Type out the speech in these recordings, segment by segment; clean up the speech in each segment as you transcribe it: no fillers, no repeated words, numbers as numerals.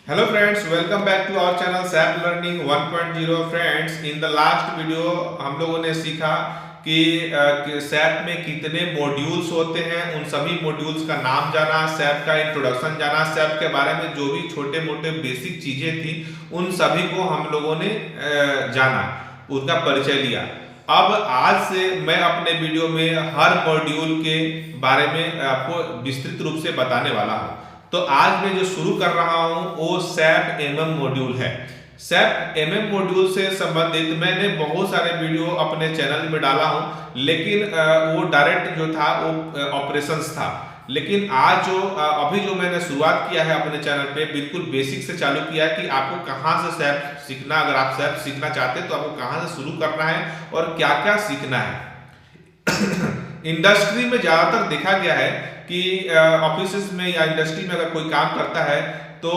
Hello friends, welcome back to our channel SAP Learning 1.0 friends. In the last video हम लोगों ने सीखा कि SAP में कितने मॉड्यूल्स होते हैं, उन सभी मॉड्यूल्स का नाम जाना, SAP का इंट्रोडक्शन जाना, SAP के बारे में जो भी छोटे मोटे बेसिक चीजें थी उन सभी को हम लोगों ने जाना, उनका परिचय लिया। अब आज से मैं अपने वीडियो में हर मॉड्यूल के बारे में आपको विस्तृत रूप से बताने वाला हूँ। तो आज मैं जो शुरू कर रहा हूं वो SAP MM मॉड्यूल है। SAP MM मॉड्यूल से संबंधित मैंने बहुत सारे वीडियो अपने चैनल में डाला हूं, लेकिन वो डायरेक्ट जो था वो ऑपरेशंस था। लेकिन आज जो अभी जो मैंने शुरुआत किया है अपने चैनल पे, बिल्कुल बेसिक से चालू किया है कि आपको कहां से SAP सीखना, अगर आप SAP सीखना चाहते हैं तो आपको कहां से शुरू करना है और क्या क्या सीखना है। इंडस्ट्री में ज्यादातर देखा गया है कि ऑफिस में या इंडस्ट्री में अगर कोई काम करता है तो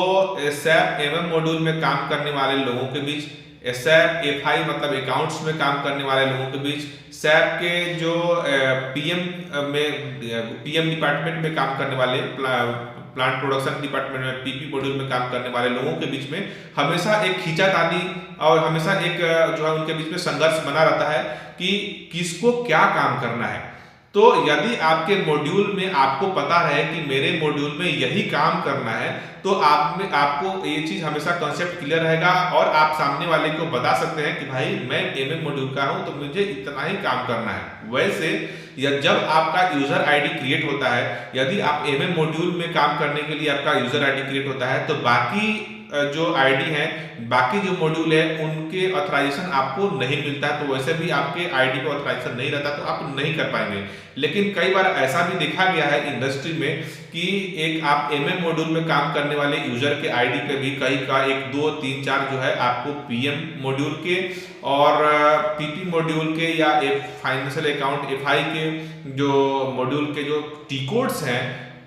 SAP MM मॉड्यूल में काम करने वाले लोगों के बीच, SAP FI मतलब अकाउंट्स में काम करने वाले लोगों के बीच, SAP के जो PM डिपार्टमेंट में काम करने वाले, प्लांट प्रोडक्शन डिपार्टमेंट में PP मॉड्यूल में काम करने वाले लोगों के बीच में हमेशा एक खींचातानी और हमेशा एक जो है उनके बीच में संघर्ष बना रहता है कि किसको क्या काम करना है। तो यदि आपके मॉड्यूल में आपको पता है कि मेरे मॉड्यूल में यही काम करना है, तो आपको ये चीज हमेशा कॉन्सेप्ट क्लियर रहेगा और आप सामने वाले को बता सकते हैं कि भाई मैं MM मॉड्यूल का हूं तो मुझे इतना ही काम करना है। वैसे जब आपका यूजर आईडी क्रिएट होता है, यदि आप MM मॉड्यूल में काम करने के लिए आपका यूजर आईडी क्रिएट होता है तो बाकी जो आईडी है, बाकी जो मॉड्यूल है उनके ऑथराइजेशन आपको नहीं मिलता है। तो वैसे भी आपके आईडी पे ऑथराइजेशन नहीं रहता तो आप नहीं कर पाएंगे। लेकिन कई बार ऐसा भी देखा गया है इंडस्ट्री में कि एक आप MM मॉड्यूल में काम करने वाले यूजर के आईडी पे भी कई का 1 2 3 4 जो है आपको PM मॉड्यूल के और PP मॉड्यूल के या फाइनेंशियल अकाउंट FI के जो मॉड्यूल के जो टी कोड्स हैं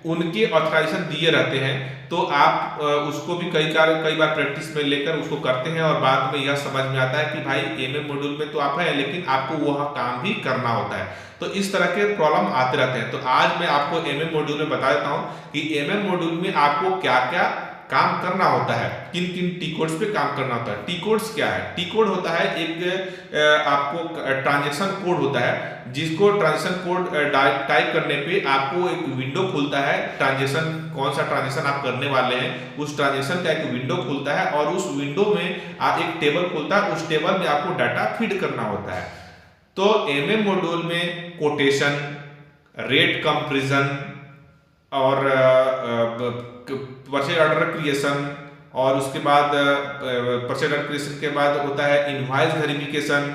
उनके ऑथराइजेशन दिए रहते हैं। तो आप उसको भी कई बार प्रैक्टिस में लेकर उसको करते हैं और बाद में यह समझ में आता है कि भाई MM मॉड्यूल में तो आप हैं लेकिन आपको वह काम भी करना होता है। तो इस तरह के प्रॉब्लम आते रहते हैं। तो आज मैं आपको MM मॉड्यूल में बता देता हूं कि MM मॉड्यूल में आपको क्या क्या काम करना होता है, किन किन टी कोड्स पे काम करना होता है। टी कोड्स क्या है? टी कोड होता है एक आपको ट्रांजैक्शन कोड होता है, जिसको ट्रांजैक्शन कोड टाइप करने पे आपको एक विंडो खुलता है। ट्रांजैक्शन कौन सा ट्रांजैक्शन आप करने वाले हैं उस ट्रांजैक्शन का एक विंडो खुलता है और उस विंडो में एक टेबल खुलता है, उस टेबल में आपको डाटा फीड करना होता है। तो MM मॉड्यूल में कोटेशन, रेट कंपैरिजन और परचेज ऑर्डर क्रिएशन और उसके बाद परचेज ऑर्डर क्रिएशन के बाद होता है इनवॉइस वेरिफिकेशन,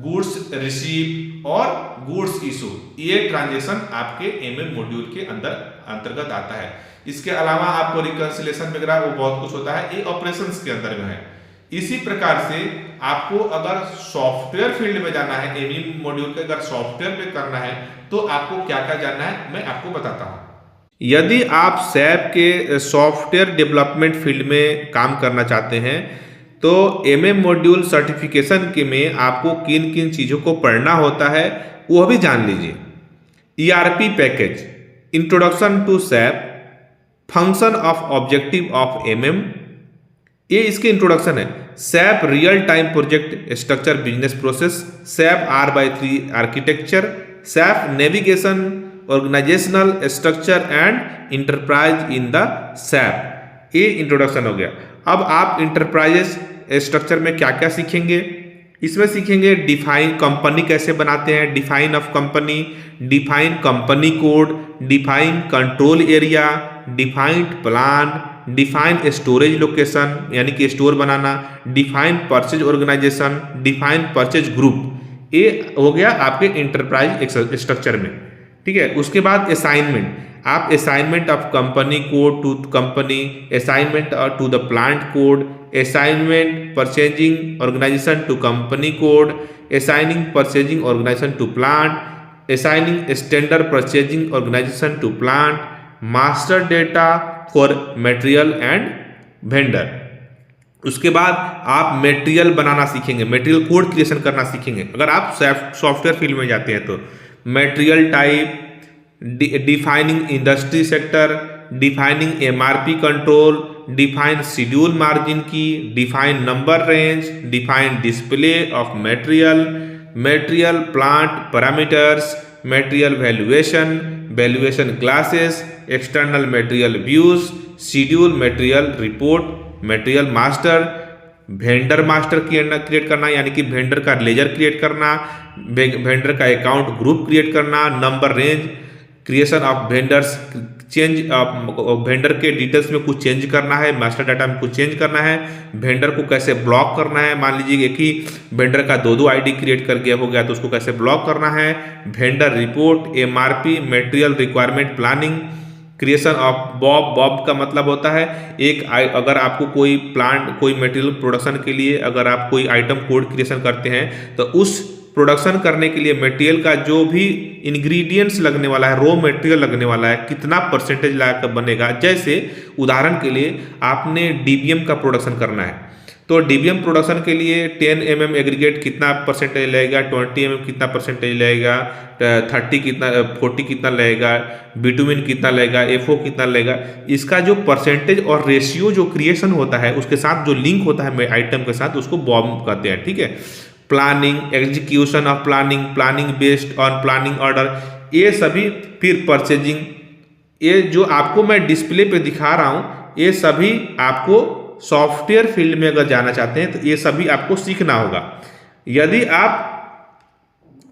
गुड्स रिसीव और गुड्स इशू। ये ट्रांजैक्शन आपके MM मॉड्यूल के अंतर्गत आता है। इसके अलावा आपको रिकंसिलिएशन वगैरह वो बहुत कुछ होता है, ये ऑपरेशंस के अंदर में है। इसी प्रकार से आपको अगर सॉफ्टवेयर फील्ड में जाना है, MM मॉड्यूल के अगर सॉफ्टवेयर पे करना है तो आपको क्या क्या जानना है मैं आपको बताता हूँ। यदि आप SAP के सॉफ्टवेयर डेवलपमेंट फील्ड में काम करना चाहते हैं तो MM मॉड्यूल सर्टिफिकेशन के में आपको किन किन चीज़ों को पढ़ना होता है वो भी जान लीजिए। ERP package, introduction to SAP, function of objective of MM, ये इसके इंट्रोडक्शन है। SAP real time project structure business process, SAP R/3 architecture, SAP navigation, organisational structure and enterprise in the SAP। ये इंट्रोडक्शन हो गया। अब आप enterprise structure में क्या क्या सीखेंगे? इसमें सीखेंगे डिफाइन कंपनी कैसे बनाते हैं, define of company, define company code, define control area, defined plan, define storage location यानी कि स्टोर बनाना, define purchase organisation, define purchase group. ये हो गया आपके इंटरप्राइज स्ट्रक्चर में। ठीक है। उसके बाद असाइनमेंट, आप assignment of company code to company, assignment to the plant code, assignment purchasing organisation to company code, assigning purchasing organisation to plant, assigning standard purchasing organisation to plant, master data for material and vendor. उसके बाद आप material बनाना सीखेंगे, material code creation करना सीखेंगे। अगर आप software field में जाते हैं तो material type, defining industry sector, defining MRP control, define schedule margin key, define number range, define display of material, material plant parameters, material valuation, valuation classes, external material views, schedule material report, material master, vendor master create करना यानी कि vendor का ledger create करना, vendor का account group create करना, number range, creation of vendors, change vendor के details में कुछ चेंज करना है, मास्टर डाटा में कुछ चेंज करना है, वेंडर को कैसे ब्लॉक करना है, मान लीजिए एक ही वेंडर का दो आईडी क्रिएट कर गया हो गया तो उसको कैसे ब्लॉक करना है, vendor report, MRP, material requirement planning, creation of Bob का मतलब होता है अगर आपको कोई मटेरियल प्रोडक्शन के लिए अगर आप कोई आइटम कोड क्रिएशन करते हैं तो उस प्रोडक्शन करने के लिए मटेरियल का जो भी इंग्रेडिएंट्स लगने वाला है, रॉ मटेरियल लगने वाला है, कितना परसेंटेज लाकर बनेगा। जैसे उदाहरण के लिए आपने डीबीएम का प्रोडक्शन करना है तो डीबीएम प्रोडक्शन के लिए 10 mm एग्रीगेट कितना परसेंटेज लगेगा, 20 mm कितना परसेंटेज लगेगा, 40 कितना लगेगा, बिटुमिन कितना लगेगा, एफओ कितना लगेगा, इसका जो परसेंटेज और रेशियो जो क्रिएशन होता है उसके साथ जो लिंक होता है आइटम के साथ उसको बॉम कहते हैं। ठीक है, planning, execution of planning, planning based on planning order, ये सभी, फिर परचेजिंग, ये जो आपको मैं डिस्प्ले पे दिखा रहा हूँ ये सभी आपको सॉफ्टवेयर फील्ड में अगर जाना चाहते हैं तो ये सभी आपको सीखना होगा। यदि आप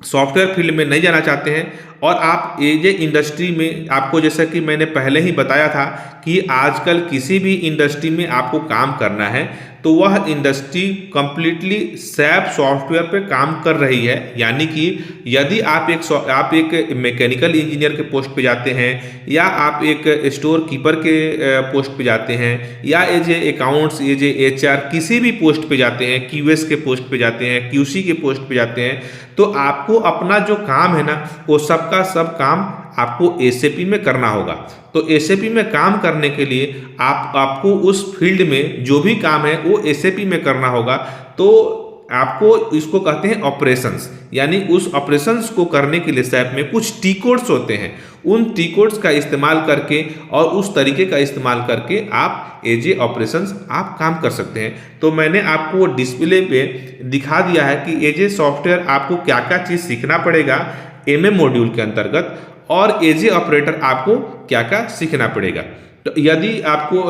सॉफ्टवेयर फील्ड में नहीं जाना चाहते हैं और आप एज ए इंडस्ट्री में, आपको जैसा कि मैंने पहले ही बताया था कि आजकल किसी भी इंडस्ट्री में आपको काम करना है तो वह इंडस्ट्री कंप्लीटली सैप सॉफ्टवेयर पे काम कर रही है। यानी कि यदि आप एक मैकेनिकल इंजीनियर के पोस्ट पे जाते हैं या आप एक स्टोर कीपर के पोस्ट पे जाते हैं या as a accounts, as a HR किसी भी पोस्ट पे जाते हैं, क्यूएस के पोस्ट पे जाते हैं, क्यूसी के पोस्ट पे जाते हैं, तो आपको अपना जो काम है ना वो सब का सब काम आपको एसएपी में करना होगा। तो एसएपी में काम करने के लिए आपको उस फील्ड में जो भी काम है वो एसएपी में करना होगा। तो आपको इसको कहते हैं ऑपरेशंस, यानी उस ऑपरेशंस को करने के लिए सैप में कुछ टी कोड्स होते हैं, उन टी कोड्स का इस्तेमाल करके और उस तरीके का इस्तेमाल करके आप एज ए ऑपरेशंस आप काम कर सकते हैं। तो मैंने आपको डिस्प्ले पे दिखा दिया है कि एज ए सॉफ्टवेयर आपको क्या क्या चीज़ सीखना पड़ेगा एमएम मॉड्यूल के अंतर्गत और एज ए ऑपरेटर आपको क्या क्या सीखना पड़ेगा। तो यदि आपको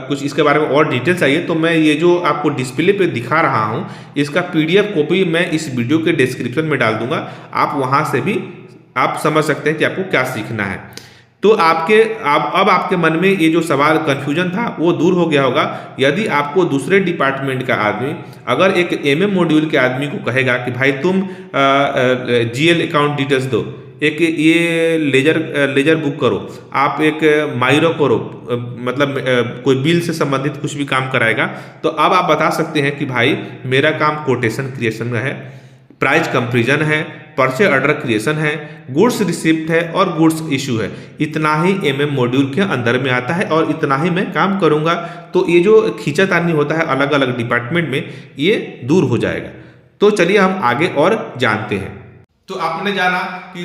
कुछ इसके बारे में और डिटेल्स चाहिए तो मैं ये जो आपको डिस्प्ले पे दिखा रहा हूँ इसका पीडीएफ कॉपी मैं इस वीडियो के डिस्क्रिप्शन में डाल दूंगा, आप वहाँ से भी आप समझ सकते हैं कि आपको क्या सीखना है। तो अब आपके मन में ये जो सवाल कन्फ्यूजन था वो दूर हो गया होगा। यदि आपको दूसरे डिपार्टमेंट का आदमी अगर एक एमएम मॉड्यूल के आदमी को कहेगा कि भाई तुम जीएल अकाउंट डिटेल्स दो, एक ये लेजर बुक करो, आप एक माइरो करो, मतलब कोई बिल से संबंधित कुछ भी काम कराएगा, तो अब आप बता सकते हैं कि भाई मेरा काम कोटेशन क्रिएशन में है, प्राइस कंपेरिजन है, परचेज ऑर्डर क्रिएशन है, गुड्स रिसिप्ट है और गुड्स इशू है। इतना ही एमएम मॉड्यूल के अंदर में आता है और इतना ही मैं काम करूंगा। तो ये जो खींचातानी होता है अलग अलग डिपार्टमेंट में ये दूर हो जाएगा। तो चलिए हम आगे और जानते हैं। तो आपने जाना कि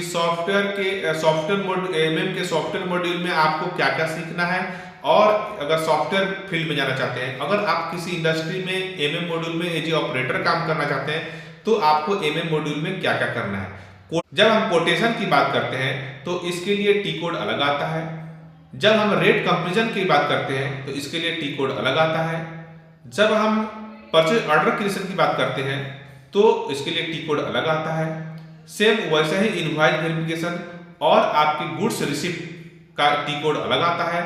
एमएम के सॉफ्टवेयर मॉड्यूल में आपको क्या क्या सीखना है और अगर सॉफ्टवेयर फील्ड में जाना चाहते हैं, अगर आप किसी इंडस्ट्री में एमएम मॉड्यूल में एज ए ऑपरेटर काम करना चाहते हैं तो आपको एमएम मॉड्यूल में क्या क्या करना है। जब हम कोटेशन की बात करते हैं तो इसके लिए टी कोड अलग आता है। जब हम रेट कंपेरिजन की बात करते हैं तो इसके लिए टी कोड अलग आता है। जब हम परचेज ऑर्डर क्रिएशन की बात करते हैं तो इसके लिए टी कोड अलग आता है। सेम वैसे ही इनवॉइस वेरिफिकेशन और आपकी गुड्स रिसिप्ट का टी कोड अलग आता है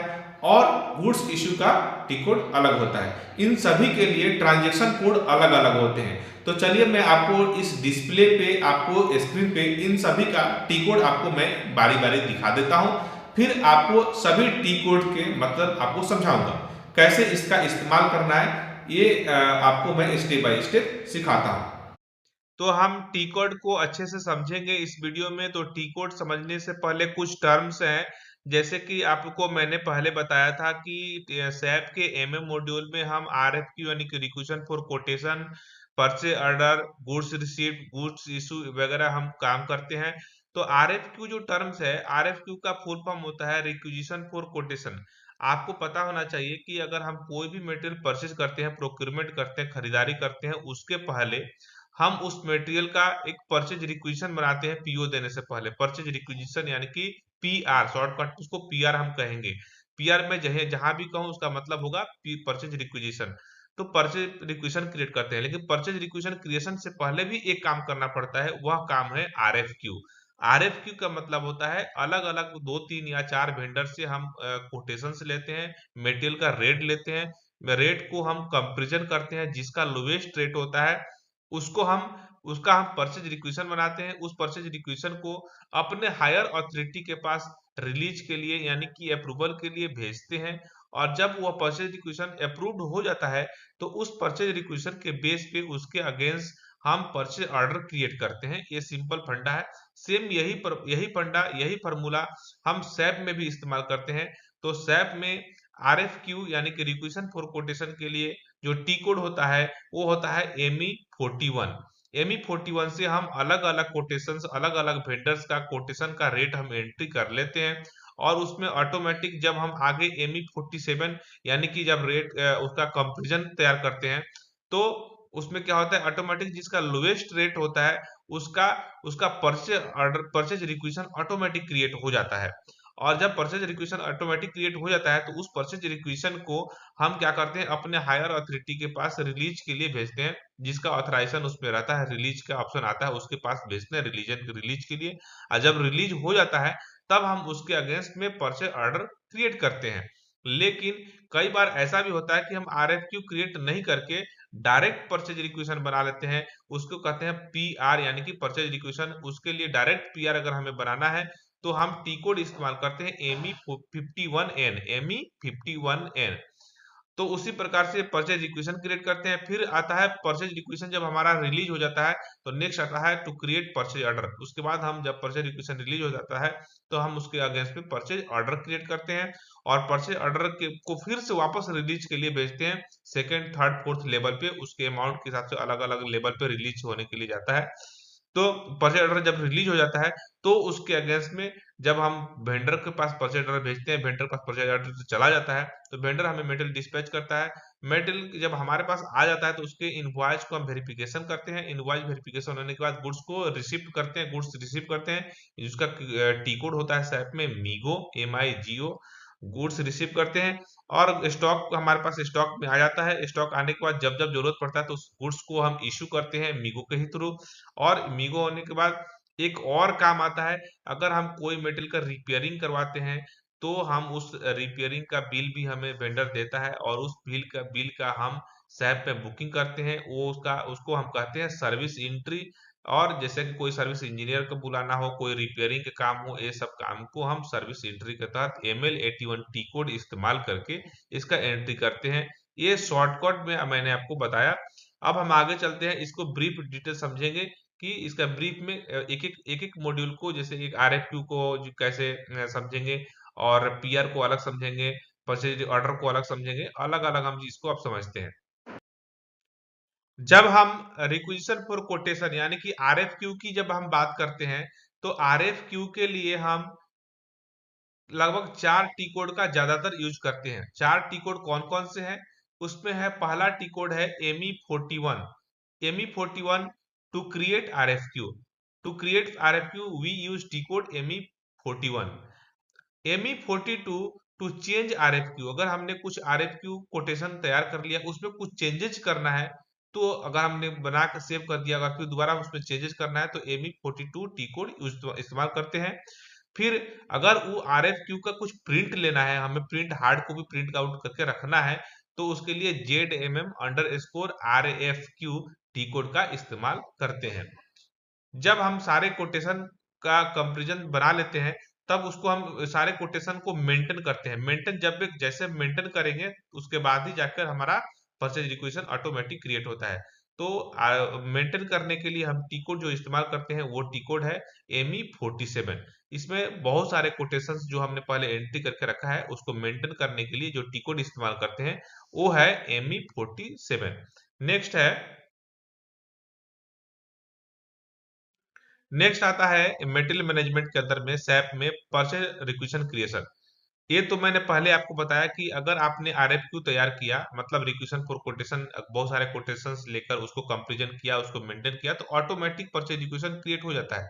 और गुड्स इशू का टी कोड अलग होता है। इन सभी के लिए ट्रांजैक्शन कोड अलग अलग होते हैं। तो चलिए मैं आपको इस डिस्प्ले पे, आपको स्क्रीन पे इन सभी का टी कोड आपको मैं बारी बारी दिखा देता हूं, फिर आपको सभी टी कोड के मतलब आपको समझाऊंगा कैसे इसका इस्तेमाल करना है। ये आपको मैं स्टेप बाय स्टेप सिखाता हूं। तो हम टी कोड को अच्छे से समझेंगे इस वीडियो में। तो टी कोड समझने से पहले कुछ टर्म्स हैं, जैसे कि आपको मैंने पहले बताया था कि सैप के एमएम मॉड्यूल में हम आरएफक्यू यानी कि requisition for quotation, purchase order, goods received, goods issue वगैरह हम काम करते हैं। तो आरएफक्यू जो टर्म्स है, आरएफक्यू का फुल फॉर्म होता है रिक्वेजिशन फॉर कोटेशन। आपको पता होना चाहिए कि अगर हम कोई भी मटेरियल परचेज करते हैं, प्रोक्योरमेंट करते हैं, खरीदारी करते हैं, उसके पहले हम उस मटेरियल का एक परचेज रिक्विजिशन बनाते हैं पीओ देने से पहले। परचेज रिक्विजिशन यानी कि पीआर, शॉर्टकट उसको पीआर हम कहेंगे। पीआर में जहां भी कहूं उसका मतलब होगा परचेज रिक्विजिशन। तो परचेज रिक्विजिशन क्रिएट करते हैं, लेकिन परचेज रिक्विजिशन क्रिएशन से पहले भी एक काम करना पड़ता है, वह काम है आरएफक्यू। आरएफक्यू का मतलब होता है अलग अलग 2 3 या 4 वेंडर से हम कोटेशंस लेते हैं, मटेरियल का रेट लेते हैं, रेट को हम कंपेरिजन करते हैं, जिसका लोवेस्ट रेट होता है उसको हम उसका हम परचेज रिक्विजिशन बनाते हैं। उस परचेज रिक्विजिशन को अपने हायर अथॉरिटी के पास रिलीज के लिए यानी कि अप्रूवल के लिए भेजते हैं, और जब वह परचेज रिक्विजिशन अप्रूव्ड हो जाता है तो उस परचेज रिक्विजिशन के बेस पे उसके अगेंस्ट हम परचेज ऑर्डर क्रिएट करते हैं। ये सिंपल फंडा है। सेम यही फंडा, यही फार्मूला हम सैप में भी इस्तेमाल करते हैं। तो सैप में आरएफक्यू यानी कि रिक्विजिशन फॉर कोटेशन के लिए जो टी कोड होता है वो होता है ME41। ME41 से हम अलग अलग कोटेशन, अलग अलग वेंडर्स का कोटेशन का रेट हम एंट्री कर लेते हैं, और उसमें ऑटोमेटिक जब हम आगे ME47 यानी कि जब रेट उसका कंपेरिजन तैयार करते हैं तो उसमें क्या होता है, ऑटोमेटिक जिसका लोएस्ट रेट होता है उसका उसका परचेज रिक्विजिशन ऑटोमेटिक क्रिएट हो जाता है। और जब परचेज रिक्विजिशन ऑटोमेटिक क्रिएट हो जाता है तो उस परचेज रिक्विजिशन को हम क्या करते हैं, अपने हायर अथॉरिटी के पास रिलीज के लिए भेजते हैं, जिसका ऑथराइजेशन उसमें रहता है, रिलीज का ऑप्शन आता है, उसके पास भेजते हैं रिलीज के लिए। और जब रिलीज हो जाता है तब हम उसके अगेंस्ट में परचेज ऑर्डर क्रिएट करते हैं। लेकिन कई बार ऐसा भी होता है कि हम आरएफक्यू क्रिएट नहीं करके डायरेक्ट परचेज रिक्विजिशन बना लेते हैं, उसको कहते हैं पीआर यानी कि परचेज रिक्विजिशन। उसके लिए डायरेक्ट पीआर अगर हमें बनाना है तो हम टी कोड इस्तेमाल करते हैं ME51N, ME51N। तो उसी प्रकार से परचेज रिक्वेशन क्रिएट करते हैं। फिर आता है परचेज रिक्वेशन, जब हमारा रिलीज हो जाता है तो नेक्स्ट आता है टू क्रिएट परचेज ऑर्डर। उसके बाद हम जब परचेज रिक्वेशन रिलीज हो जाता है तो हम उसके अगेंस्ट में परचेज ऑर्डर क्रिएट करते हैं, और परचेज ऑर्डर के को फिर से वापस रिलीज के लिए भेजते हैं सेकंड थर्ड फोर्थ लेवल पे, उसके अमाउंट के हिसाब से अलग अलग लेवल पे रिलीज होने के लिए जाता है। तो परचेज ऑर्डर जब रिलीज हो जाता है तो उसके अगेंस्ट में जब हम वेंडर के पास परचेज ऑर्डर भेजते हैं, वेंडर के पास परचेज ऑर्डर चला जाता है तो वेंडर हमें मेटेरियल डिस्पैच करता है। मेटेरियल जब हमारे पास आ जाता है तो उसके इनवॉइस को हम वेरिफिकेशन करते हैं। इनवॉइस वेरिफिकेशन होने के बाद गुड्स को रिसीव करते हैं, गुड्स रिसीव करते हैं, जिसका टी कोड होता है सैप में मीगो, MIGO। गुड्स रिसीव करते हैं और स्टॉक हमारे पास स्टॉक में आ जाता है। स्टॉक आने के बाद जब जब जरूरत पड़ता है तो उस गुड्स को हम इशू करते हैं मीगो के ही थ्रू। और मीगो होने के बाद एक और काम आता है, अगर हम कोई मेटेरियल का रिपेयरिंग करवाते हैं तो हम उस रिपेयरिंग का बिल भी हमें वेंडर देता है, और उस बिल का हम सैप पे बुकिंग करते हैं। वो उसको हम कहते हैं सर्विस एंट्री। और जैसे कि कोई सर्विस इंजीनियर को बुलाना हो, कोई रिपेयरिंग के काम हो, ये सब काम को हम सर्विस एंट्री के तहत ML81 टी कोड इस्तेमाल करके इसका एंट्री करते हैं। ये शॉर्टकट में मैंने आपको बताया। अब हम आगे चलते हैं, इसको ब्रीफ डिटेल समझेंगे कि इसका ब्रीफ में एक एक मॉड्यूल को, जैसे एक आरएफक्यू को कैसे समझेंगे, और पीआर को अलग समझेंगे, परचेज ऑर्डर को अलग समझेंगे, अलग अलग हम इसको अब समझते हैं। जब हम रिक्विजिशन फॉर कोटेशन यानी कि आरएफक्यू की जब हम बात करते हैं तो आरएफक्यू के लिए हम लगभग 4 टी कोड का ज्यादातर यूज करते हैं। 4 टी कोड कौन कौन से हैं? उसमें है, पहला टी कोड है ME41। ME41 to create RFQ, to create RFQ we use T code ME41। ME42 to change RFQ, अगर हमने कुछ आरएफक्यू कोटेशन तैयार कर लिया, उसमें कुछ चेंजेस करना है, तो अगर हमने बना के सेव कर दिया, अगर फिर दोबारा उसमें चेंजेस करना है तो ME42 टी कोड इस्तेमाल करते हैं। फिर अगर वो आरएफक्यू का कुछ प्रिंट लेना है, हमें print hard copy print out करके रखना है, तो उसके लिए ZMM_RFQ टी कोड का इस्तेमाल करते हैं। जब हम सारे कोटेशन का कंपेरिजन बना लेते हैं तब उसको हम सारे कोटेशन को मेंटेन करते हैं। मेंटेन जब जैसे मेंटेन करेंगे उसके बाद ही जाकर हमारा परचेज रिक्वेशन ऑटोमेटिक क्रिएट होता है। तो मेंटेन करने के लिए हम टी कोड जो इस्तेमाल करते हैं वो टी कोड है ME47। इसमें बहुत सारे कोटेशन जो हमने पहले एंट्री करके रखा है उसको मेंटेन करने के लिए जो टी कोड इस्तेमाल करते हैं वो है ME47। नेक्स्ट है, नेक्स्ट आता है मेटेरियल मैनेजमेंट के अंदर में सैप में परचेज रिक्वेशन क्रिएशन। ये तो मैंने पहले आपको बताया कि अगर आपने आरएफक्यू तैयार किया, मतलब रिक्वेशन फॉर कोटेशन, बहुत सारे कोटेशंस लेकर उसको कंपैरिजन किया, उसको मेंटेन किया, तो ऑटोमेटिक परचेज रिक्वेशन क्रिएट हो जाता है।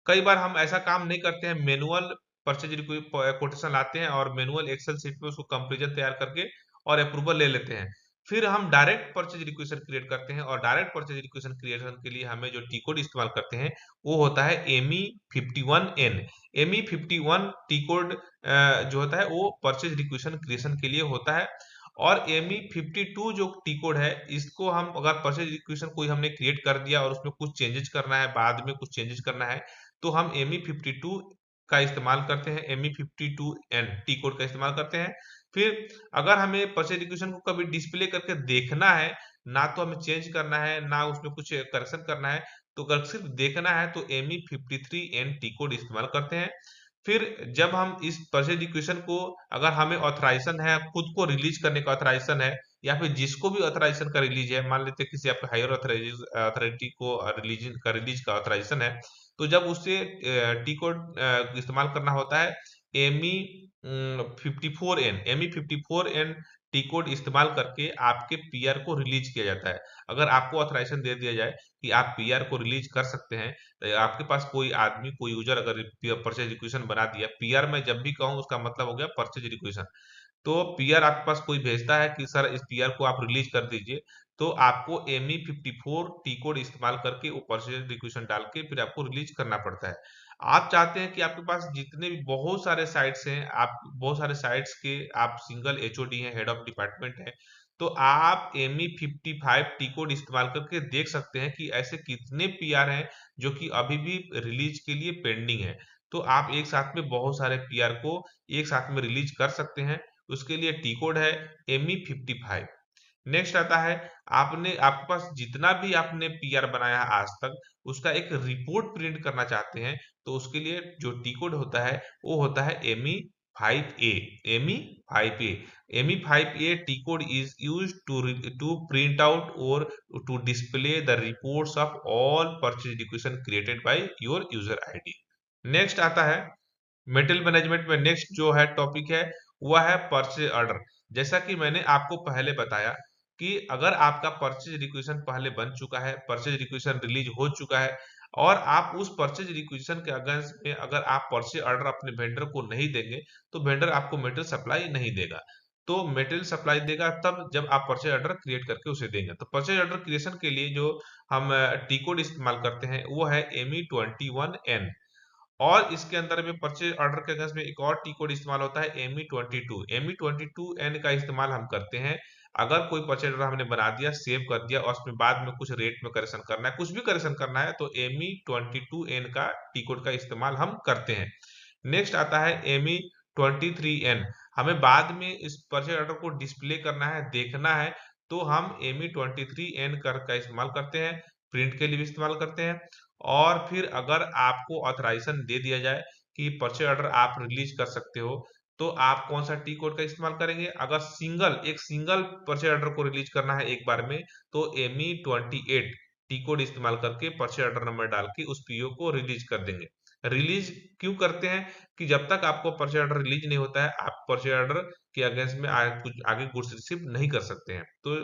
कई बार हम ऐसा काम नहीं करते हैं, मैनुअल परचेज कोटेशन लाते हैं और मैनुअल एक्सेल शीट में उसको कंपैरिजन तैयार करके और अप्रूवल ले लेते हैं। फिर हम डायरेक्ट परचेज रिक्वेशन क्रिएट करते हैं, और डायरेक्ट परचेज रिक्वेशन क्रिएशन के लिए हमें जो टी कोड इस्तेमाल करते हैं वो होता है ME 51N। ME 51 T code जो होता है वो परचेज रिक्वेशन क्रिएशन के लिए होता है। और एमई 52 जो टी कोड है, इसको हम अगर परचेज रिक्वेशन कोई हमने क्रिएट कर दिया और उसमें कुछ चेंजेस करना है, बाद में कुछ चेंजेस करना है, तो हम एमई 52 का इस्तेमाल करते हैं, एमई 52N टी कोड का इस्तेमाल करते हैं। फिर अगर हमें परचेज रिक्वेशन को कभी डिस्प्ले करके देखना है, ना तो हमें चेंज करना है ना उसमें कुछ करेक्शन करना है, तो अगर सिर्फ देखना है तो एमई 53N टी कोड इस्तेमाल करते हैं। फिर जब हम इस परचेज इक्वेशन को, अगर हमें ऑथराइजेशन है, खुद को रिलीज करने का ऑथराइजेशन है, या फिर जिसको भी ऑथराइजेशन का रिलीज है, मान लेते हैं किसी आपके हायर अथॉरिटी को रिलीज का ऑथराइजेशन है, तो जब उससे टी कोड इस्तेमाल करना होता है, एमई 54N टी कोड इस्तेमाल करके आपके पीआर को रिलीज किया जाता है। अगर आपको ऑथराइजेशन दे दिया जाए कि आप पीआर को रिलीज कर सकते हैं, तो आपके पास कोई आदमी, कोई यूजर अगर परचेज रिक्वेशन बना दिया, पीआर में जब भी कहूँ उसका मतलब हो गया परचेज रिक्वेशन, तो पीआर आपके पास कोई भेजता है कि सर इस पीआर को आप रिलीज कर दीजिए, तो आपको एमई 54 टी कोड इस्तेमाल करके वो परचेज रिक्वेशन डाल के फिर आपको रिलीज करना पड़ता है। आप चाहते हैं कि आपके पास जितने भी बहुत सारे साइट्स हैं, आप बहुत सारे साइट्स के आप सिंगल एचओडी हैं, हेड ऑफ डिपार्टमेंट है, तो आप एमई 55 टी कोड इस्तेमाल करके देख सकते हैं कि ऐसे कितने पीआर हैं जो कि अभी भी रिलीज के लिए पेंडिंग है। तो आप एक साथ में बहुत सारे पीआर को एक साथ में रिलीज कर सकते हैं। उसके लिए टी कोड है एमई 55। नेक्स्ट आता है, आपके पास जितना भी आपने पीआर बनाया है आज तक, उसका एक रिपोर्ट प्रिंट करना चाहते हैं, तो उसके लिए जो टी कोड होता है वो होता है ME 5A। ME 5A, ME 5A T code is use to print out और to display the reports of all purchase requisition created by your user ID. Next आता है मेटल मैनेजमेंट में, next जो है टॉपिक है वह है purchase order. जैसा कि मैंने आपको पहले बताया कि अगर आपका परचेज रिक्वेशन पहले बन चुका है, परचेज रिक्वेशन रिलीज हो चुका है, और आप उस परचेज रिक्वेशन के अगेंस्ट में अगर आप परचेज ऑर्डर अपने वेंडर को नहीं देंगे, तो वेंडर आपको मेटेरियल सप्लाई नहीं देगा। तो मेटेरियल सप्लाई देगा तब जब आप परचेज ऑर्डर क्रिएट करके उसे देंगे। तो परचेज ऑर्डर क्रिएशन के लिए जो हम टी कोड इस्तेमाल करते हैं वो है एमई 21N। और इसके अंदर में परचेज ऑर्डर के अगेंस्ट में एक और टी कोड इस्तेमाल होता है एमई 22। एमई 22N का इस्तेमाल हम करते हैं अगर कोई परचेज ऑर्डर हमने बना दिया, सेव कर दिया और उसमें बाद में कुछ रेट में करेक्शन करना है, कुछ भी करेक्शन करना है, तो एमई 22N का टी कोड का इस्तेमाल हम करते हैं। नेक्स्ट आता है एमई 23N। हमें बाद में इस परचेज ऑर्डर को डिस्प्ले करना है, देखना है, तो हम एमई 23N का इस्तेमाल करते हैं, प्रिंट के लिए भी इस्तेमाल करते हैं। और फिर अगर आपको ऑथराइजेशन दे दिया जाए कि परचेज ऑर्डर आप रिलीज कर सकते हो, तो आप कौन सा टी कोड का इस्तेमाल करेंगे? अगर एक सिंगल परचेज ऑर्डर को रिलीज करना है एक बार में, तो एमई 28 टी कोड इस्तेमाल करके परचेज ऑर्डर नंबर डाल के उस पीओ को रिलीज कर देंगे। रिलीज क्यों करते हैं? कि जब तक आपको परचेज ऑर्डर रिलीज नहीं होता है, आप परचेज ऑर्डर के अगेंस्ट में कुछ आगे गुड्स रिसीव नहीं कर सकते हैं। तो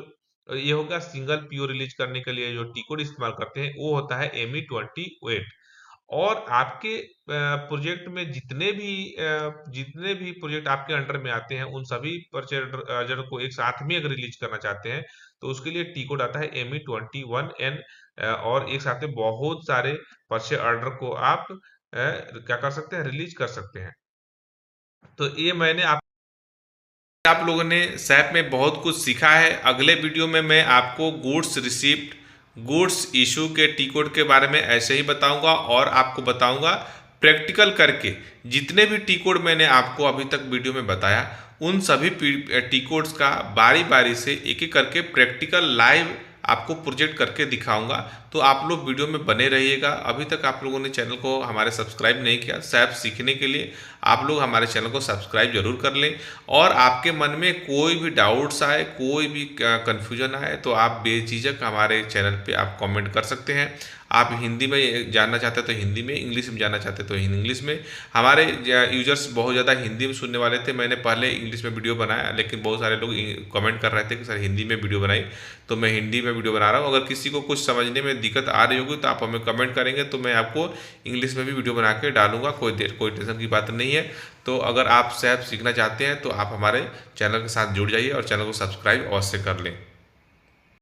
ये होगा सिंगल पीओ रिलीज करने के लिए जो टी कोड इस्तेमाल करते हैं वो होता है एमई 28। और आपके प्रोजेक्ट में जितने भी प्रोजेक्ट आपके अंडर में आते हैं, उन सभी परचेज ऑर्डर को एक साथ में अगर रिलीज करना चाहते हैं, तो उसके लिए टी कोड आता है एमई 21N। और एक साथ में बहुत सारे परचेज ऑर्डर को आप क्या कर सकते हैं, रिलीज कर सकते हैं। तो ये मैंने आप लोगों ने सैप में बहुत कुछ सीखा है। अगले वीडियो में मैं आपको गुड्स रिसीप्ट, गुड्स इशू के टी कोड के बारे में ऐसे ही बताऊंगा, और आपको बताऊंगा प्रैक्टिकल करके जितने भी टी कोड मैंने आपको अभी तक वीडियो में बताया, उन सभी टी कोड्स का बारी बारी से एक एक करके प्रैक्टिकल लाइव आपको प्रोजेक्ट करके दिखाऊंगा। तो आप लोग वीडियो में बने रहिएगा। अभी तक आप लोगों ने चैनल को हमारे सब्सक्राइब नहीं किया, सैप सीखने के लिए आप लोग हमारे चैनल को सब्सक्राइब जरूर कर लें। और आपके मन में कोई भी डाउट्स आए, कोई भी कन्फ्यूजन आए, तो आप बेझिझक हमारे चैनल पे आप कमेंट कर सकते हैं। आप हिंदी में जानना चाहते हैं तो हिंदी में, इंग्लिश में जानना चाहते हैं तो इंग्लिश में। हमारे यूजर्स बहुत ज़्यादा हिंदी में सुनने वाले थे, मैंने पहले इंग्लिश में वीडियो बनाया, लेकिन बहुत सारे लोग कमेंट कर रहे थे कि सर हिंदी में वीडियो बनाई, तो मैं हिंदी में वीडियो बना रहा हूँ। अगर किसी को कुछ समझने में दिक्कत आ रही होगी तो आप हमें कमेंट करेंगे, तो मैं आपको इंग्लिश में भी वीडियो बना के डालूंगा, कोई टेंशन की बात नहीं है। तो अगर आप SAP सीखना चाहते हैं तो आप हमारे चैनल के साथ जुड़ जाइए और चैनल को सब्सक्राइब अवश्य कर लें।